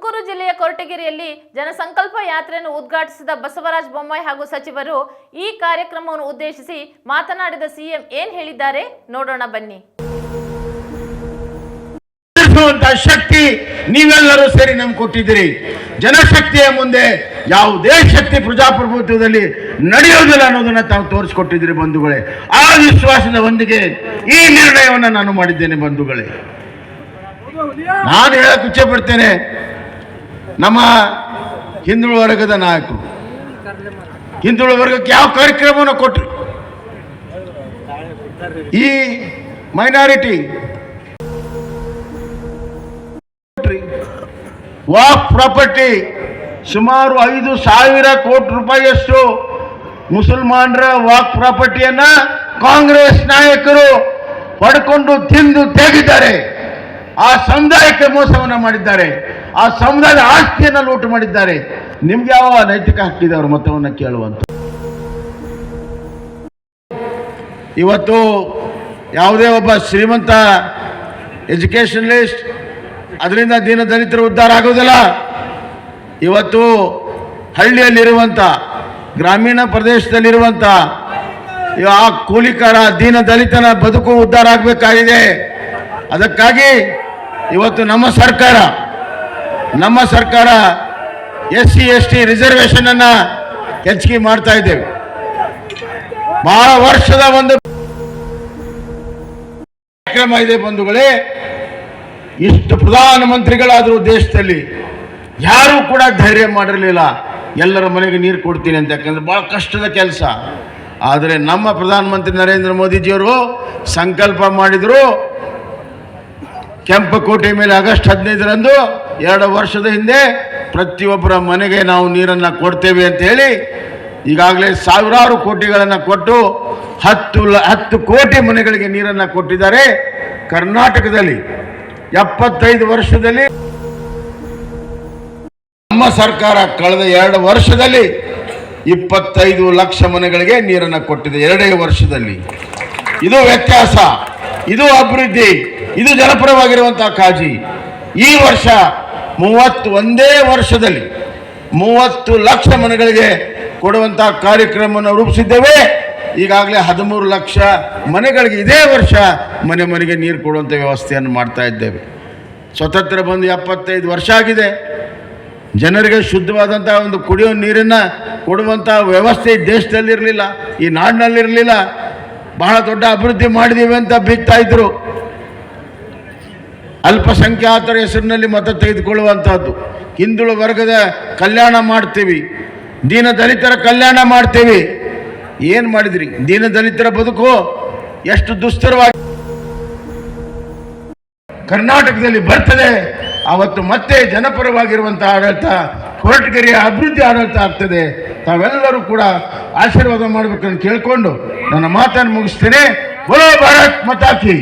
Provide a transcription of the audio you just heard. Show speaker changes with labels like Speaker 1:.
Speaker 1: ತುಮಕೂರು ಜಿಲ್ಲೆಯ ಕೊರಟಗೆರೆಯಲ್ಲಿ ಜನಸಂಕಲ್ಪ ಯಾತ್ರೆಯನ್ನು ಉದ್ಘಾಟಿಸಿದ ಬಸವರಾಜ ಬೊಮ್ಮಾಯಿ ಹಾಗೂ ಸಚಿವರು ಈ ಕಾರ್ಯಕ್ರಮವನ್ನು ಉದ್ದೇಶಿಸಿ ಮಾತನಾಡಿದ ಸಿಎಂ ಏನು ಹೇಳಿದ್ದಾರೆ ನೋಡೋಣ ಬನ್ನಿ.
Speaker 2: ಶಕ್ತಿ ನೀವೆಲ್ಲರೂ ಸೇರಿ ನಮ್ಗೆ ಕೊಟ್ಟಿದ್ದೀರಿ. ಜನಶಕ್ತಿಯ ಮುಂದೆ ಯಾವುದೇ ಶಕ್ತಿ ಪ್ರಜಾಪ್ರಭುತ್ವದಲ್ಲಿ ನಡೆಯುವುದಿಲ್ಲ ಅನ್ನೋದನ್ನ ತಾವು ತೋರಿಸಿಕೊಟ್ಟಿದ್ದೀರಿ ಬಂಧುಗಳೇ. ಆ ವಿಶ್ವಾಸದ ಒಂದಿಗೆ ಈ ನಿರ್ಣಯವನ್ನು ನಾನು ಮಾಡಿದ್ದೇನೆ ಬಂಧುಗಳೇ. ನಾನು ಹೇಳಕ್ ಇಚ್ಛೆ ಪಡ್ತೇನೆ, ನಮ್ಮ ಹಿಂದುಳಿದ ವರ್ಗದ ನಾಯಕರು ಹಿಂದುಳಿದ ವರ್ಗಕ್ಕೆ ಯಾವ ಕಾರ್ಯಕ್ರಮವನ್ನು ಕೊಟ್ಟರು, ಈ ಮೈನಾರಿಟಿ ವಾಕ್ ಪ್ರಾಪರ್ಟಿ ಸುಮಾರು 5,000 ಕೋಟಿ ರೂಪಾಯಿಯಷ್ಟು ಮುಸಲ್ಮಾನರ ವಾಕ್ ಪ್ರಾಪರ್ಟಿಯನ್ನ ಕಾಂಗ್ರೆಸ್ ನಾಯಕರು ಪಡ್ಕೊಂಡು ತಿಂದು ತೆಗೆದಿದ್ದಾರೆ. ಆ ಸಮುದಾಯಕ್ಕೆ ಮೋಸವನ್ನ ಮಾಡಿದ್ದಾರೆ. ಆ ಸಮುದಾಯದ ಆಸ್ತಿಯನ್ನು ಲೂಟು ಮಾಡಿದ್ದಾರೆ. ನಿಮ್ಗೆ ಯಾವ ನೈತಿಕ ಹಕ್ಕಿದೆ ಅವ್ರ ಮತವನ್ನು ಕೇಳುವಂತ? ಇವತ್ತು ಯಾವುದೇ ಒಬ್ಬ ಶ್ರೀಮಂತ ಎಜುಕೇಷನಲಿಸ್ಟ್ ಅದರಿಂದ ದೀನ ದಲಿತರ ಉದ್ಧಾರ ಆಗೋದಿಲ್ಲ. ಇವತ್ತು ಹಳ್ಳಿಯಲ್ಲಿರುವಂಥ ಗ್ರಾಮೀಣ ಪ್ರದೇಶದಲ್ಲಿರುವಂಥ ಆ ಕೂಲಿಕಾರ ದೀನ ದಲಿತನ ಬದುಕು ಉದ್ಧಾರ ಆಗಬೇಕಾಗಿದೆ. ಅದಕ್ಕಾಗಿ ಇವತ್ತು ನಮ್ಮ ಸರ್ಕಾರ SC ST ರಿಸರ್ವೇಶನ್ ಅನ್ನ ಹೆಚ್ಚಿಗೆ ಮಾಡ್ತಾ ಇದ್ದೇವೆ. ಬಹಳ ವರ್ಷದ ಒಂದು ಕಾರ್ಯಕ್ರಮ ಇದೆ ಬಂಧುಗಳೇ. ಇಷ್ಟು ಪ್ರಧಾನಮಂತ್ರಿಗಳಾದರೂ ದೇಶದಲ್ಲಿ ಯಾರೂ ಕೂಡ ಧೈರ್ಯ ಮಾಡಿರಲಿಲ್ಲ ಎಲ್ಲರ ಮನೆಗೆ ನೀರು ಕೊಡ್ತೀನಿ ಅಂತ. ಯಾಕಂದ್ರೆ ಬಹಳ ಕಷ್ಟದ ಕೆಲಸ. ಆದರೆ ನಮ್ಮ ಪ್ರಧಾನಮಂತ್ರಿ ನರೇಂದ್ರ ಮೋದಿಜಿಯವರು ಸಂಕಲ್ಪ ಮಾಡಿದ್ರು. ಕೆಂಪಕೋಟೆ ಮೇಲೆ ಆಗಸ್ಟ್ 15ರಂದು 2 ವರ್ಷದ ಹಿಂದೆ ಪ್ರತಿಯೊಬ್ಬರ ಮನೆಗೆ ನಾವು ನೀರನ್ನು ಕೊಡ್ತೇವೆ ಅಂತ ಹೇಳಿ ಈಗಾಗಲೇ ಸಾವಿರಾರು ಕೋಟಿಗಳನ್ನು ಕೊಟ್ಟು 10 ಕೋಟಿ ಮನೆಗಳಿಗೆ ನೀರನ್ನು ಕೊಟ್ಟಿದ್ದಾರೆ. ಕರ್ನಾಟಕದಲ್ಲಿ 75 ವರ್ಷದಲ್ಲಿ ನಮ್ಮ ಸರ್ಕಾರ ಕಳೆದ 2 ವರ್ಷದಲ್ಲಿ 25 ಲಕ್ಷ ಮನೆಗಳಿಗೆ ನೀರನ್ನು ಕೊಟ್ಟಿದೆ. 2 ವರ್ಷದಲ್ಲಿ. ಇದು ವ್ಯತ್ಯಾಸ, ಇದು ಅಭಿವೃದ್ಧಿ, ಇದು ಜನಪರವಾಗಿರುವಂತಹ ಕಾಳಜಿ. ಈ ವರ್ಷ 31 ವರ್ಷದಲ್ಲಿ 30 ಲಕ್ಷ ಮನೆಗಳಿಗೆ ಕೊಡುವಂತಹ ಕಾರ್ಯಕ್ರಮವನ್ನು ರೂಪಿಸಿದ್ದೇವೆ. ಈಗಾಗಲೇ 13 ಲಕ್ಷ ಮನೆಗಳಿಗೆ ಇದೇ ವರ್ಷ ಮನೆಗೆ ನೀರು ಕೊಡುವಂಥ ವ್ಯವಸ್ಥೆಯನ್ನು ಮಾಡ್ತಾ ಇದ್ದೇವೆ. ಸ್ವತಂತ್ರ ಬಂದು 75 ವರ್ಷ ಆಗಿದೆ. ಜನರಿಗೆ ಶುದ್ಧವಾದಂಥ ಒಂದು ಕುಡಿಯೋ ನೀರನ್ನು ಕೊಡುವಂಥ ವ್ಯವಸ್ಥೆ ದೇಶದಲ್ಲಿರಲಿಲ್ಲ, ಈ ನಾಡಿನಲ್ಲಿರಲಿಲ್ಲ. ಬಹಳ ದೊಡ್ಡ ಅಭಿವೃದ್ಧಿ ಮಾಡಿದ್ದೀವಿ ಅಂತ ಬೀಗ್ತಾ ಇದ್ರು. ಅಲ್ಪಸಂಖ್ಯಾತರ ಹೆಸರಿನಲ್ಲಿ ಮತ ತೆಗೆದುಕೊಳ್ಳುವಂಥದ್ದು. ಹಿಂದುಳಿದ ವರ್ಗದ ಕಲ್ಯಾಣ ಮಾಡ್ತೀವಿ, ದೀನ ದಲಿತರ ಕಲ್ಯಾಣ ಮಾಡ್ತೀವಿ. ಏನು ಮಾಡಿದ್ರಿ? ದೀನ ದಲಿತರ ಬದುಕು ಎಷ್ಟು ದುಸ್ತರವಾಗಿ ಕರ್ನಾಟಕದಲ್ಲಿ ಬರ್ತದೆ. ಅವತ್ತು ಮತ್ತೆ ಜನಪರವಾಗಿರುವಂತಹ ಆಡಳಿತ, ಕೊರಟಗೆರೆಯ ಅಭಿವೃದ್ಧಿ ಆಡಳಿತ ಆಗ್ತದೆ. ತಾವೆಲ್ಲರೂ ಕೂಡ ಆಶೀರ್ವಾದ ಮಾಡಬೇಕಂತ ಕೇಳಿಕೊಂಡು ನನ್ನ ಮಾತನ್ನು ಮುಗಿಸ್ತೇನೆ. ಬೋಲೋ ಭಾರತ್ ಮಾತಾ ಕಿ.